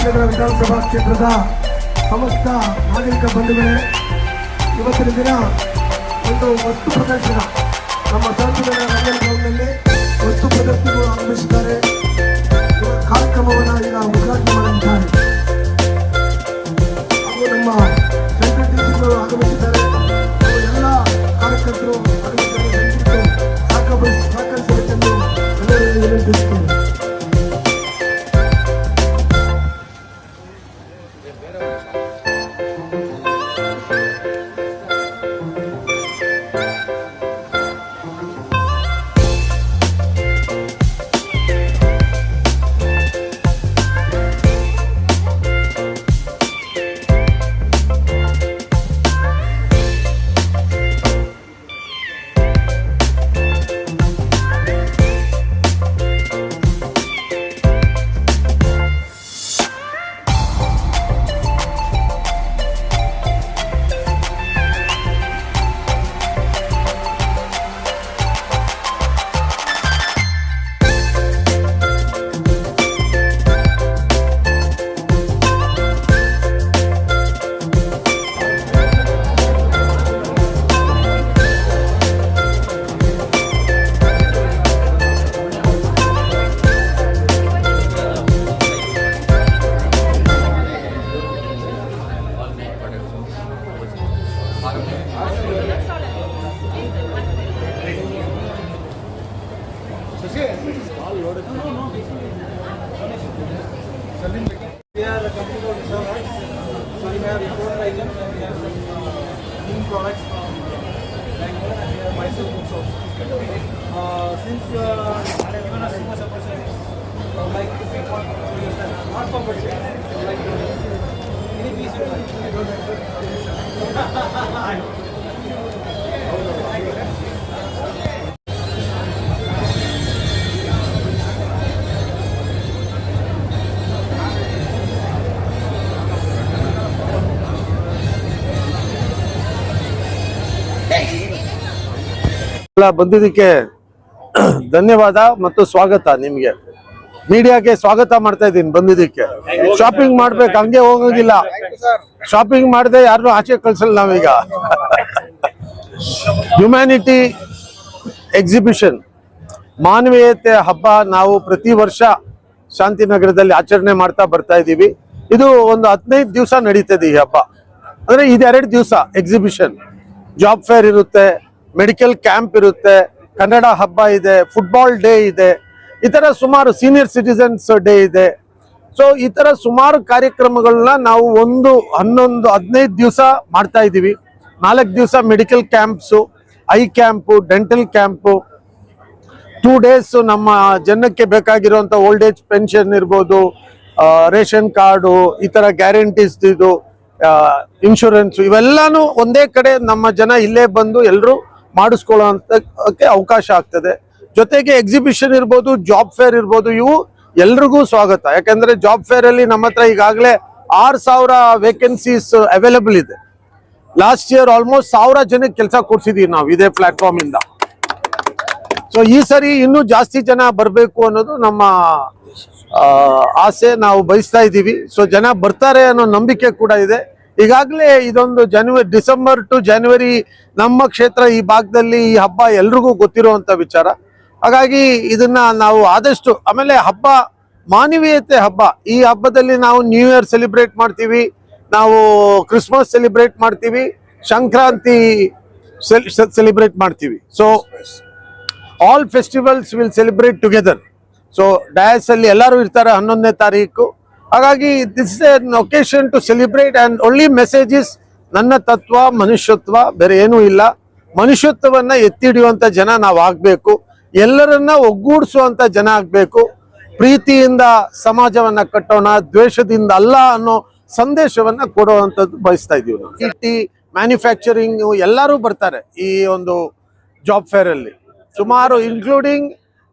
ಶಾಂತಿನಗರ ವಿಧಾನಸಭಾ ಕ್ಷೇತ್ರದ ಸಮಸ್ತ ನಾಗರಿಕ ಬಂಧುಗಳೇ, ಇವತ್ತಿನ ದಿನ ಒಂದು ವಸ್ತು ಪ್ರದರ್ಶನ ನಮ್ಮ ಶಾಂತಿನಗರ ರಂಗನ ಗ್ರೌಂಡ್ನಲ್ಲಿ ವಸ್ತು ಪ್ರದರ್ಶನಗಳು ಆಗಮಿಸಿದ್ದಾರೆ. ಕಾರ್ಯಕ್ರಮವನ್ನು ಈಗ ಉದ್ಘಾಟನೆ ಮಾಡಲಿದ್ದಾರೆ ಹಾಗೂ ನಮ್ಮ ಸೆಂಟ್ರಲ್ ಡಿಸಿಗಳು ಆಗಮಿಸಿದ್ದಾರೆ. ಎಲ್ಲ ಕಾರ್ಯಕರ್ತರು ಆಗಮಿಸಿದ್ದಾರೆ. ಸಹಕರಿಸಬೇಕೆಂದು ಎಲ್ಲರಿಗೂ ವಿನಂತಿಸುತ್ತೇನೆ. We are a company called Reserve. So we have imported items and we have new products from Bangalore and we have Mysore goods also. Since you have given us so much opportunity, I would like to pick one not for budget. I would like to any piece you like. ಬಂದಿದ್ದಕ್ಕೆ ಧನ್ಯವಾದ ಮತ್ತು ಸ್ವಾಗತ. ನಿಮ್ಗೆ ಮೀಡಿಯಾಕ್ಕೆ ಸ್ವಾಗತ ಮಾಡ್ತಾ ಇದ್ದೀನಿ. ಬಂದಿದ್ದಕ್ಕೆ shopping ಮಾಡ್ಬೇಕು, ಹಂಗೆ ಹೋಗೋದಿಲ್ಲ. ಶಾಪಿಂಗ್ ಮಾಡದೆ ಯಾರನ್ನೂ ಆಚೆ ಕಳ್ಸಲ್ಲ ನಾವೀಗ. ಹ್ಯುಮ್ಯಾನಿಟಿ ಎಕ್ಸಿಬಿಷನ್ ಮಾನವೀಯತೆ ಹಬ್ಬ ನಾವು ಪ್ರತಿ ವರ್ಷ ಶಾಂತಿನಗರದಲ್ಲಿ ಆಚರಣೆ ಮಾಡ್ತಾ ಬರ್ತಾ ಇದ್ದೀವಿ. ಇದು ಒಂದು 15 ದಿವಸ ನಡೀತದೆ ಈ ಹಬ್ಬ. ಅಂದ್ರೆ ಇದು 2 ದಿವಸ ಎಕ್ಸಿಬಿಷನ್, ಜಾಬ್ ಫೇರ್ ಇರುತ್ತೆ, ಮೆಡಿಕಲ್ ಕ್ಯಾಂಪ್ ಇರುತ್ತೆ, ಕನ್ನಡ ಹಬ್ಬ ಇದೆ, ಫುಟ್ಬಾಲ್ ಡೇ ಇದೆ, ಈ ತರ ಸುಮಾರು ಸೀನಿಯರ್ ಸಿಟಿಸನ್ಸ್ ಡೇ ಇದೆ. ಸೊ ಈ ತರ ಸುಮಾರು ಕಾರ್ಯಕ್ರಮಗಳನ್ನ ನಾವು 15 ದಿವಸ ಮಾಡ್ತಾ ಇದ್ದೀವಿ. 4 ದಿವಸ medical camps, I camp, dental camp, 2 days ನಮ್ಮ ಜನಕ್ಕೆ ಬೇಕಾಗಿರುವಂತ ಓಲ್ಡ್ ಏಜ್ ಪೆನ್ಷನ್ ಇರ್ಬೋದು, ರೇಷನ್ ಕಾರ್ಡು, ಈ ತರ ಗ್ಯಾರಂಟೀಸ್, ಇದು ಇನ್ಶೂರೆನ್ಸ್, ಇವೆಲ್ಲಾನು ಒಂದೇ ಕಡೆ ನಮ್ಮ ಜನ ಇಲ್ಲೇ ಬಂದು ಎಲ್ಲರೂ ಮಾಡಿಸ್ಕೊಳ್ಳೋಕೆ ಅವಕಾಶ ಆಗ್ತದೆ. ಜೊತೆಗೆ ಎಕ್ಸಿಬಿಷನ್ ಇರ್ಬೋದು, ಜಾಬ್ ಫೇರ್ ಇರ್ಬೋದು, ಇವು ಎಲ್ರಿಗೂ ಸ್ವಾಗತ. ಯಾಕಂದ್ರೆ ಜಾಬ್ ಫೇರ್ ಅಲ್ಲಿ ನಮ್ಮ ಹತ್ರ ಈಗಾಗಲೇ 6,000 ವೇಕೆನ್ಸೀಸ್ ಅವೈಲೇಬಲ್ ಇದೆ. ಲಾಸ್ಟ್ ಇಯರ್ ಆಲ್ಮೋಸ್ಟ್ 1000 ಜನಕ್ಕೆ ಕೆಲಸ ಕೊಡ್ಸಿದೀವಿ ನಾವು ಇದೇ ಪ್ಲಾಟ್ಫಾರ್ಮ್ ಇಂದ. ಸೊ ಈ ಸರಿ ಇನ್ನೂ ಜಾಸ್ತಿ ಜನ ಬರಬೇಕು ಅನ್ನೋದು ನಮ್ಮ ಆಸೆ, ನಾವು ಬಯಸ್ತಾ ಇದ್ದೀವಿ. ಸೊ ಜನ ಬರ್ತಾರೆ ಅನ್ನೋ ನಂಬಿಕೆ ಕೂಡ ಇದೆ. ಈಗಾಗಲೇ ಇದೊಂದು ಡಿಸೆಂಬರ್ ಟು ಜನವರಿ ನಮ್ಮ ಕ್ಷೇತ್ರ ಈ ಭಾಗದಲ್ಲಿ ಈ ಹಬ್ಬ ಎಲ್ರಿಗೂ ಗೊತ್ತಿರುವಂತ ವಿಚಾರ. ಹಾಗಾಗಿ ಇದನ್ನ ನಾವು ಆದಷ್ಟು, ಆಮೇಲೆ ಹಬ್ಬ ಮಾನವೀಯತೆ ಹಬ್ಬ. ಈ ಹಬ್ಬದಲ್ಲಿ ನಾವು ನ್ಯೂ ಇಯರ್ ಸೆಲಿಬ್ರೇಟ್ ಮಾಡ್ತೀವಿ, ನಾವು ಕ್ರಿಸ್ಮಸ್ ಸೆಲಿಬ್ರೇಟ್ ಮಾಡ್ತೀವಿ, ಸಂಕ್ರಾಂತಿ ಸೆಲಿಬ್ರೇಟ್ ಮಾಡ್ತೀವಿ. So all festivals will celebrate together. So dais ಅಲ್ಲಿ ಎಲ್ಲರೂ ಇರ್ತಾರೆ 11ನೇ ತಾರೀಕು. ಹಾಗಾಗಿ this is an occasion to celebrate and only message is ನನ್ನ ತತ್ವ ಮನುಷ್ಯತ್ವ, ಬೇರೆ ಏನೂ ಇಲ್ಲ. ಮನುಷ್ಯತ್ವವನ್ನ ಎತ್ತಿ ಹಿಡಿಯುವಂತ ಜನ ನಾವು ಆಗ್ಬೇಕು, ಎಲ್ಲರನ್ನ ಒಗ್ಗೂಡಿಸುವಂತ ಜನ ಆಗ್ಬೇಕು. ಪ್ರೀತಿಯಿಂದ ಸಮಾಜವನ್ನ ಕಟ್ಟೋಣ, ದ್ವೇಷದಿಂದ ಅಲ್ಲ ಅನ್ನೋ ಸಂದೇಶವನ್ನ ಕೊಡುವಂಥದ್ದು ಬಯಸ್ತಾ ಇದೀವಿ ನಾವು. ಐಟಿ, ಮ್ಯಾನುಫ್ಯಾಕ್ಚರಿಂಗ್ ಎಲ್ಲರೂ ಬರ್ತಾರೆ ಈ ಒಂದು ಜಾಬ್ ಫೇರ್ ಅಲ್ಲಿ. ಸುಮಾರು ಇನ್ಕ್ಲೂಡಿಂಗ್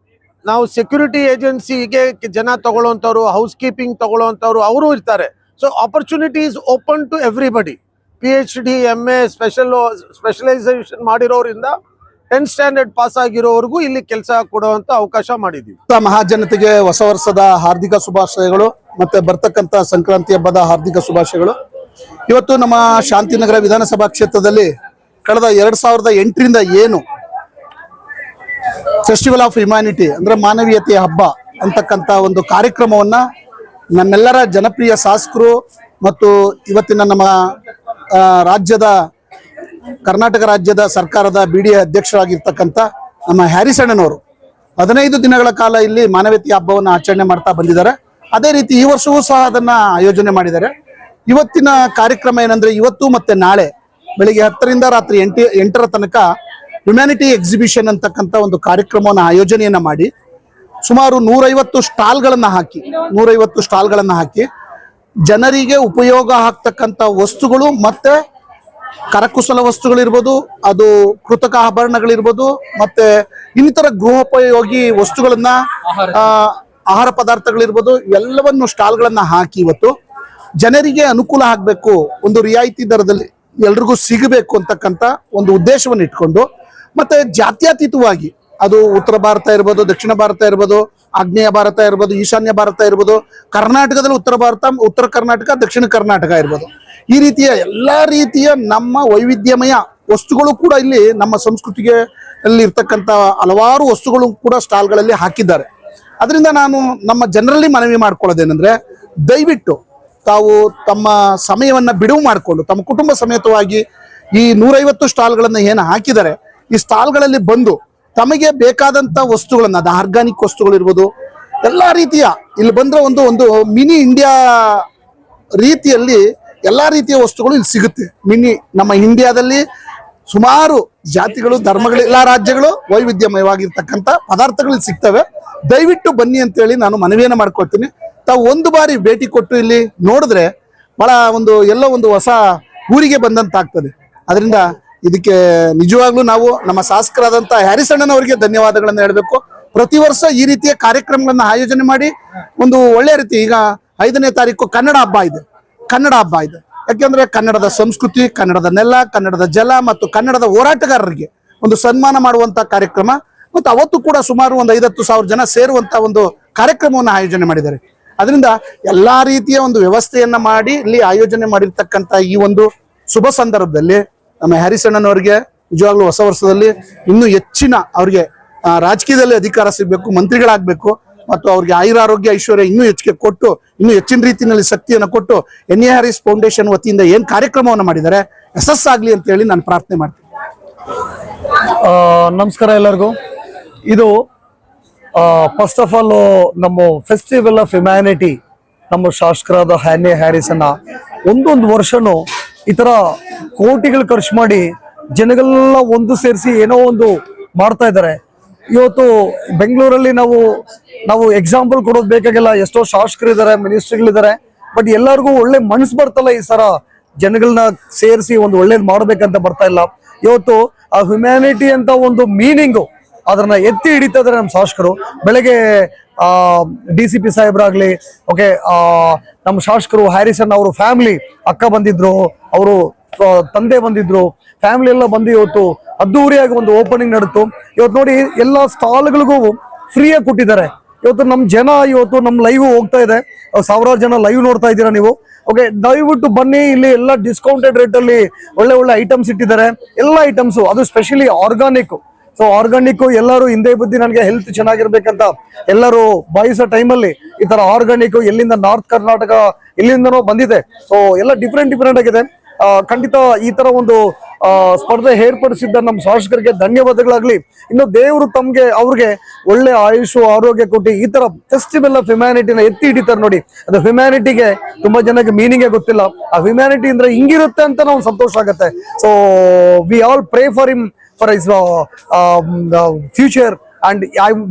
ನಾವು ಸೆಕ್ಯೂರಿಟಿ ಏಜೆನ್ಸಿಗೆ ಜನ ತಗೊಳ್ಳೋಂಥವ್ರು, ಹೌಸ್ ಕೀಪಿಂಗ್ ತಗೊಳ್ಳೋಂಥವ್ರು ಅವರು ಇರ್ತಾರೆ. So opportunity is open to everybody. PhD, MA, specialization ಮಾಡಿರೋರಿಂದ 10th ಸ್ಟ್ಯಾಂಡರ್ಡ್ ಪಾಸ್ ಆಗಿರೋವರೆಗೂ ಇಲ್ಲಿ ಕೆಲಸ ಕೊಡುವಂತ ಅವಕಾಶ ಮಾಡಿದೀವಿ. ಮಹಾಜನತೆಗೆ ಹೊಸ ವರ್ಷದ ಹಾರ್ದಿಕ ಶುಭಾಶಯಗಳು ಮತ್ತೆ ಬರ್ತಕ್ಕಂತ ಸಂಕ್ರಾಂತಿ ಹಬ್ಬದ ಹಾರ್ದಿಕ ಶುಭಾಶಯಗಳು. ಇವತ್ತು ನಮ್ಮ ಶಾಂತಿನಗರ ವಿಧಾನಸಭಾ ಕ್ಷೇತ್ರದಲ್ಲಿ ಕಳೆದ 2008ರಿಂದ ಏನು ಫೆಸ್ಟಿವಲ್ ಆಫ್ ಹ್ಯುಮ್ಯಾನಿಟಿ ಅಂದ್ರೆ ಮಾನವೀಯತೆಯ ಹಬ್ಬ ಅಂತಕ್ಕಂಥ ಒಂದು ಕಾರ್ಯಕ್ರಮವನ್ನ ನಮ್ಮೆಲ್ಲರ ಜನಪ್ರಿಯ ಶಾಸಕರು ಮತ್ತು ಇವತ್ತಿನ ನಮ್ಮ ರಾಜ್ಯದ ಕರ್ನಾಟಕ ರಾಜ್ಯದ ಸರ್ಕಾರದ BDA ಅಧ್ಯಕ್ಷರಾಗಿರ್ತಕ್ಕಂಥ ನಮ್ಮ ಹ್ಯಾರಿಸ್ ಅಣ್ಣನವರು 15 ದಿನಗಳ ಕಾಲ ಇಲ್ಲಿ ಮಾನವೀಯತೆಯ ಹಬ್ಬವನ್ನು ಆಚರಣೆ ಮಾಡ್ತಾ ಬಂದಿದ್ದಾರೆ. ಅದೇ ರೀತಿ ಈ ವರ್ಷವೂ ಸಹ ಅದನ್ನ ಆಯೋಜನೆ ಮಾಡಿದ್ದಾರೆ. ಇವತ್ತಿನ ಕಾರ್ಯಕ್ರಮ ಏನಂದ್ರೆ ಇವತ್ತು ಮತ್ತೆ ನಾಳೆ ಬೆಳಿಗ್ಗೆ 10ರಿಂದ ರಾತ್ರಿ 8ರ ತನಕ ಹ್ಯುಮ್ಯಾನಿಟಿ ಎಕ್ಸಿಬಿಷನ್ ಅಂತಕ್ಕಂಥ ಒಂದು ಕಾರ್ಯಕ್ರಮವನ್ನು ಆಯೋಜನೆಯನ್ನ ಮಾಡಿ ಸುಮಾರು 150 ಸ್ಟಾಲ್ಗಳನ್ನ ಹಾಕಿ ಜನರಿಗೆ ಉಪಯೋಗ ಆಗ್ತಕ್ಕಂಥ ವಸ್ತುಗಳು ಮತ್ತೆ ಕರಕುಶಲ ವಸ್ತುಗಳಿರ್ಬೋದು, ಅದು ಕೃತಕ ಆಭರಣಗಳಿರ್ಬೋದು, ಮತ್ತೆ ಇನ್ನಿತರ ಗೃಹೋಪಯೋಗಿ ವಸ್ತುಗಳನ್ನ ಆಹಾರ ಪದಾರ್ಥಗಳಿರ್ಬೋದು ಎಲ್ಲವನ್ನು ಸ್ಟಾಲ್ಗಳನ್ನ ಹಾಕಿ ಇವತ್ತು ಜನರಿಗೆ ಅನುಕೂಲ ಆಗ್ಬೇಕು, ಒಂದು ರಿಯಾಯಿತಿ ದರದಲ್ಲಿ ಎಲ್ರಿಗೂ ಸಿಗಬೇಕು ಅಂತಕ್ಕಂಥ ಒಂದು ಉದ್ದೇಶವನ್ನು ಇಟ್ಕೊಂಡು ಮತ್ತೆ ಜಾತ್ಯತೀತವಾಗಿ ಅದು ಉತ್ತರ ಭಾರತ ಇರ್ಬೋದು, ದಕ್ಷಿಣ ಭಾರತ ಇರ್ಬೋದು, ಆಗ್ನೇಯ ಭಾರತ ಇರ್ಬೋದು, ಈಶಾನ್ಯ ಭಾರತ ಇರ್ಬೋದು, ಕರ್ನಾಟಕದಲ್ಲಿ ಉತ್ತರ ಭಾರತ, ಉತ್ತರ ಕರ್ನಾಟಕ, ದಕ್ಷಿಣ ಕರ್ನಾಟಕ ಇರ್ಬೋದು, ಈ ರೀತಿಯ ಎಲ್ಲಾ ರೀತಿಯ ನಮ್ಮ ವೈವಿಧ್ಯಮಯ ವಸ್ತುಗಳು ಕೂಡ ಇಲ್ಲಿ ನಮ್ಮ ಸಂಸ್ಕೃತಿಗೆ ಅಲ್ಲಿ ಇರ್ತಕ್ಕಂಥ ಹಲವಾರು ವಸ್ತುಗಳು ಕೂಡ ಸ್ಟಾಲ್ಗಳಲ್ಲಿ ಹಾಕಿದ್ದಾರೆ. ಅದರಿಂದ ನಾನು ನಮ್ಮ ಜನರಲ್ಲಿ ಮನವಿ ಮಾಡ್ಕೊಳ್ಳೋದೇನೆಂದ್ರೆ ದಯವಿಟ್ಟು ತಾವು ತಮ್ಮ ಸಮಯವನ್ನ ಬಿಡುವು ಮಾಡಿಕೊಂಡು ತಮ್ಮ ಕುಟುಂಬ ಸಮೇತವಾಗಿ ಈ 150 ಸ್ಟಾಲ್ಗಳನ್ನ ಏನು ಹಾಕಿದ್ದಾರೆ ಈ ಸ್ಟಾಲ್ಗಳಲ್ಲಿ ಬಂದು ತಮಗೆ ಬೇಕಾದಂತ ವಸ್ತುಗಳನ್ನ ಅದು ಆರ್ಗಾನಿಕ್ ವಸ್ತುಗಳು ಇರ್ಬೋದು, ಎಲ್ಲಾ ರೀತಿಯ ಇಲ್ಲಿ ಬಂದ್ರೆ ಒಂದು ಮಿನಿ ಇಂಡಿಯಾ ರೀತಿಯಲ್ಲಿ ಎಲ್ಲಾ ರೀತಿಯ ವಸ್ತುಗಳು ಇಲ್ಲಿ ಸಿಗುತ್ತೆ. ನಮ್ಮ ಇಂಡಿಯಾದಲ್ಲಿ ಸುಮಾರು ಜಾತಿಗಳು, ಧರ್ಮಗಳು, ಎಲ್ಲಾ ರಾಜ್ಯಗಳು ವೈವಿಧ್ಯಮಯವಾಗಿರ್ತಕ್ಕಂಥ ಪದಾರ್ಥಗಳು ಇಲ್ಲಿ ಸಿಗ್ತವೆ. ದಯವಿಟ್ಟು ಬನ್ನಿ ಅಂತೇಳಿ ನಾನು ಮನವಿಯನ್ನ ಮಾಡ್ಕೊಳ್ತೀನಿ. ತಾವು ಒಂದು ಬಾರಿ ಭೇಟಿ ಕೊಟ್ಟು ಇಲ್ಲಿ ನೋಡಿದ್ರೆ ಬಹಳ ಎಲ್ಲೋ ಒಂದು ಹೊಸ ಊರಿಗೆ ಬಂದಂತಾಗ್ತದೆ. ಅದರಿಂದ ಇದಕ್ಕೆ ನಿಜವಾಗ್ಲೂ ನಾವು ನಮ್ಮ ಶಾಸಕರಾದಂತ ಹ್ಯಾರಿಸ್ ಅಣ್ಣನವರಿಗೆ ಧನ್ಯವಾದಗಳನ್ನ ಹೇಳಬೇಕು. ಪ್ರತಿ ವರ್ಷ ಈ ರೀತಿಯ ಕಾರ್ಯಕ್ರಮಗಳನ್ನ ಆಯೋಜನೆ ಮಾಡಿ ಒಂದು ಒಳ್ಳೆ ರೀತಿ, ಈಗ 5ನೇ ತಾರೀಕು ಕನ್ನಡ ಹಬ್ಬ ಇದೆ. ಯಾಕೆಂದ್ರೆ ಕನ್ನಡದ ಸಂಸ್ಕೃತಿ, ಕನ್ನಡದ ನೆಲ, ಕನ್ನಡದ ಜಲ ಮತ್ತು ಕನ್ನಡದ ಹೋರಾಟಗಾರರಿಗೆ ಒಂದು ಸನ್ಮಾನ ಮಾಡುವಂತ ಕಾರ್ಯಕ್ರಮ ಮತ್ತು ಅವತ್ತು ಕೂಡ ಸುಮಾರು ಒಂದು 50,000 ಜನ ಸೇರುವಂತ ಒಂದು ಕಾರ್ಯಕ್ರಮವನ್ನು ಆಯೋಜನೆ ಮಾಡಿದ್ದಾರೆ. ಅದರಿಂದ ಎಲ್ಲಾ ರೀತಿಯ ಒಂದು ವ್ಯವಸ್ಥೆಯನ್ನ ಮಾಡಿ ಇಲ್ಲಿ ಆಯೋಜನೆ ಮಾಡಿರ್ತಕ್ಕಂಥ ಈ ಒಂದು ಶುಭ ಸಂದರ್ಭದಲ್ಲಿ ನಮ್ಮ ಹ್ಯಾರಿಸ್ ಅಣ್ಣನವರಿಗೆ ನಿಜವಾಗ್ಲೂ ಹೊಸ ವರ್ಷದಲ್ಲಿ ಇನ್ನೂ ಹೆಚ್ಚಿನ ಅವ್ರಿಗೆ ರಾಜಕೀಯದಲ್ಲಿ ಅಧಿಕಾರ ಸಿಗಬೇಕು, ಮಂತ್ರಿಗಳಾಗಬೇಕು ಮತ್ತು ಅವ್ರಿಗೆ ಆಯುರಾರೋಗ್ಯ ಐಶ್ವರ್ಯ ಇನ್ನೂ ಹೆಚ್ಚಿಗೆ ಕೊಟ್ಟು ಇನ್ನೂ ಹೆಚ್ಚಿನ ರೀತಿಯಲ್ಲಿ ಶಕ್ತಿಯನ್ನು ಕೊಟ್ಟು NA ಹ್ಯಾರಿಸ್ ಫೌಂಡೇಶನ್ ವತಿಯಿಂದ ಏನ್ ಕಾರ್ಯಕ್ರಮವನ್ನು ಮಾಡಿದ್ದಾರೆ ಯಶಸ್ಸಾಗ್ಲಿ ಅಂತ ಹೇಳಿ ನಾನು ಪ್ರಾರ್ಥನೆ ಮಾಡ್ತೀನಿ. ನಮಸ್ಕಾರ ಎಲ್ಲರಿಗೂ. ಇದು ಫಸ್ಟ್ ಆಫ್ ಆಲ್ ನಮ್ಮ ಫೆಸ್ಟಿವಲ್ ಆಫ್ ಹ್ಯುಮ್ಯಾನಿಟಿ ನಮ್ಮ ಶಾಸಕರಾದ NA ಹ್ಯಾರಿಸ್ ಅನ್ನ ಒಂದೊಂದು ವರ್ಷನೂ ಈ ತರ ಕೋಟಿಗಳು ಖರ್ಚು ಮಾಡಿ ಜನಗಳೆಲ್ಲ ಒಂದು ಸೇರಿಸಿ ಏನೋ ಒಂದು ಮಾಡ್ತಾ ಇದ್ದಾರೆ. ಇವತ್ತು ಬೆಂಗಳೂರಲ್ಲಿ ನಾವು ಎಕ್ಸಾಂಪಲ್ ಕೊಡೋದು ಬೇಕಾಗಿಲ್ಲ. ಎಷ್ಟೋ ಶಾಸಕರಿದ್ದಾರೆ, ಮಿನಿಸ್ಟ್ರಿಗಳಿದ್ದಾರೆ, ಬಟ್ ಎಲ್ಲರಿಗೂ ಒಳ್ಳೆ ಮನಸ್ಸು ಬರ್ತಲ್ಲ ಈ ಸರ ಜನಗಳನ್ನ ಸೇರಿಸಿ ಒಂದು ಒಳ್ಳೇದು ಮಾಡ್ಬೇಕಂತ ಬರ್ತಾ ಇಲ್ಲ. ಇವತ್ತು ಆ ಹ್ಯುಮ್ಯಾನಿಟಿ ಅಂತ ಒಂದು ಮೀನಿಂಗು ಅದನ್ನ ಎತ್ತಿ ಹಿಡಿತಾ ಇದಾರೆ ನಮ್ಮ ಶಾಸಕರು. ಬೆಳಗ್ಗೆ DCP ಸಾಹೇಬ್ರಾಗ್ಲಿ, ಓಕೆ, ನಮ್ಮ ಶಾಸಕರು ಹ್ಯಾರಿಸ್ ಅಣ್ಣ ಅವರು ಫ್ಯಾಮಿಲಿ, ಅಕ್ಕ ಬಂದಿದ್ರು, ಅವರು ತಂದೆ ಬಂದಿದ್ರು, ಫ್ಯಾಮಿಲಿ ಎಲ್ಲ ಬಂದು ಇವತ್ತು ಅದ್ದೂರಿಯಾಗಿ ಒಂದು ಓಪನಿಂಗ್ ನಡೆತು. ಇವತ್ತು ನೋಡಿ ಎಲ್ಲ ಸ್ಟಾಲ್ಗಳಿಗೂ ಫ್ರೀಯಾಗಿ ಕೊಟ್ಟಿದ್ದಾರೆ. ಇವತ್ತು ನಮ್ಮ ಜನ ಇವತ್ತು ನಮ್ಮ ಲೈವ್ ಹೋಗ್ತಾ ಇದೆ, ಸಾವಿರಾರು ಜನ ಲೈವ್ ನೋಡ್ತಾ ಇದ್ದೀರಾ ನೀವು. ಓಕೆ, ದಯವಿಟ್ಟು ಬನ್ನಿ. ಇಲ್ಲಿ ಎಲ್ಲ ಡಿಸ್ಕೌಂಟೆಡ್ ರೇಟ್ ಅಲ್ಲಿ ಒಳ್ಳೆ ಐಟಮ್ಸ್ ಇಟ್ಟಿದ್ದಾರೆ. ಎಲ್ಲ ಐಟಮ್ಸ್, ಅದು ಸ್ಪೆಷಲಿ ಆರ್ಗಾನಿಕ್. ಸೊ ಆರ್ಗಾನಿಕ್ ಎಲ್ಲರೂ ಹಿಂದೆ ಬುದ್ಧಿ ನನಗೆ ಹೆಲ್ತ್ ಚೆನ್ನಾಗಿರ್ಬೇಕಂತ ಎಲ್ಲರೂ ಬಯಸೋ ಟೈಮಲ್ಲಿ ಈ ತರ ಆರ್ಗಾನಿಕ್ ಎಲ್ಲಿಂದ ನಾರ್ತ್ ಕರ್ನಾಟಕ ಎಲ್ಲಿಂದನೋ ಬಂದಿದೆ. ಸೊ ಎಲ್ಲ ಡಿಫ್ರೆಂಟ್ ಆಗಿದೆ. ಖಂಡಿತ ಈ ತರ ಒಂದು ಸ್ಪರ್ಧೆ ಏರ್ಪಡಿಸಿದ್ದ ನಮ್ಮ ಶಾಸಕರಿಗೆ ಧನ್ಯವಾದಗಳಾಗ್ಲಿ. ಇನ್ನು ದೇವರು ಅವ್ರಿಗೆ ಒಳ್ಳೆ ಆಯುಷು ಆರೋಗ್ಯ ಕೊಟ್ಟು ಈ ತರ ಫೆಸ್ಟಿವಲ್ ಆಫ್ ಹ್ಯುಮ್ಯಾನಿಟಿನ ಎತ್ತಿ ಹಿಡಿತಾರೆ ನೋಡಿ. ಅದು ಹ್ಯುಮ್ಯಾನಿಟಿಗೆ ತುಂಬಾ ಜನಕ್ಕೆ ಮೀನಿಂಗೇ ಗೊತ್ತಿಲ್ಲ. ಆ ಹ್ಯುಮ್ಯಾನಿಟಿ ಅಂದ್ರೆ ಹಿಂಗಿರುತ್ತೆ ಅಂತ ನಾವು ಸಂತೋಷ ಆಗುತ್ತೆ. So we all pray for him for his future, and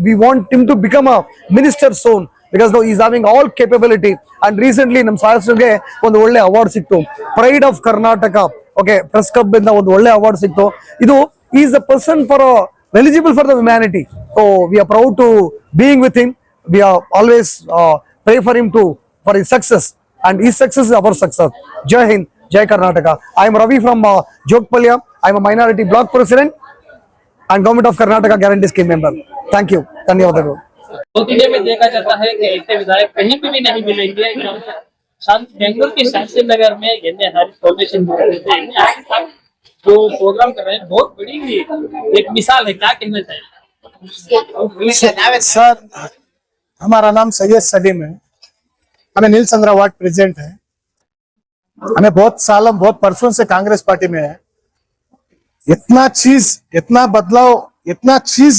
we want him to become a minister soon because now he's having all capability. And recently nam sahasrige ಒಂದು ಒಳ್ಳೆ ಅವಾರ್ಡ್ ಸಿಕ್ತು, pride of Karnataka. Okay, press club ಇಂದ ಒಂದು ಒಳ್ಳೆ award ಸಿಕ್ತು. ಇದು is a person for eligible for the humanity. So we are proud to being with him. We are always pray for him for his success, and his success is our success. Jai Hind, Jai Karnataka. I am Ravi from Jokpalya. I am a minority block president. and Government of Karnataka guarantee scheme member. Thank you. ಧನ್ಯವಾದಗಳು. South India में देखा जाता है कि ऐसे विधायक कहीं पे भी नहीं मिलेंगे। बेंगलुरु के शांति नगर में एन.ए. हरीश फाउंडेशन जो प्रोग्राम कर रहे हैं बहुत बड़ी एक मिसाल है, क्या कहना चाहिए? सर, हमारा नाम सैयद सलीम है, हमें नील चंद्रा वार्ड प्रेसिडेंट है। हमें बहुत सालों बहुत परसों से कांग्रेस पार्टी में है। इतना चीज, इतना बदलाव, इतना चीज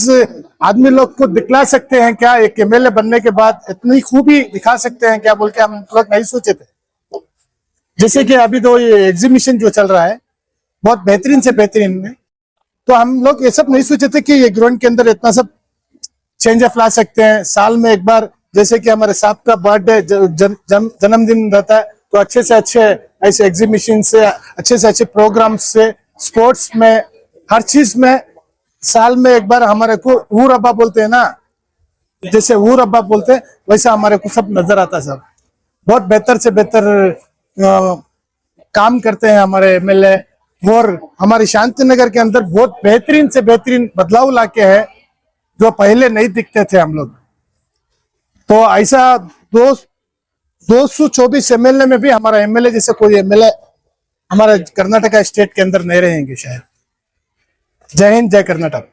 आदमी लोग को दिखला सकते हैं क्या? एक एमएलए बनने के बाद इतनी खूबी दिखा सकते हैं क्या बोल के हम लोग नहीं सोचे थे। जैसे कि अभी तो ये एग्जीबिशन जो चल रहा है बहुत बेहतरीन से बेहतरीन है, तो हम लोग ये सब नहीं सोचे थे कि ये ग्राउंड के अंदर इतना सब चेंज ऑफ ला सकते हैं। साल में एक बार जैसे कि हमारे साहब का बर्थडे जन्मदिन रहता है, तो अच्छे से अच्छे ऐसे एग्जीबिशन से, अच्छे प्रोग्राम से, स्पोर्ट्स में, हर चीज में साल में एक बार हमारे को ऊर अब्बा बोलते हैं ना, जैसे ऊर अब्बा बोलते हैं वैसा हमारे को सब नजर आता है। सब बहुत बेहतर से बेहतर काम करते हैं हमारे एमएलए, और हमारी शांति नगर के अंदर बहुत बेहतरीन से बेहतरीन बदलाव लाके है जो पहले नहीं दिखते थे हम लोग। तो ऐसा 224 एमएलए में भी हमारा एमएलए जैसे कोई एमएलए हमारे कर्नाटका स्टेट के अंदर नहीं रहेंगे शायद। जय हिंद, जय कर्नाटक।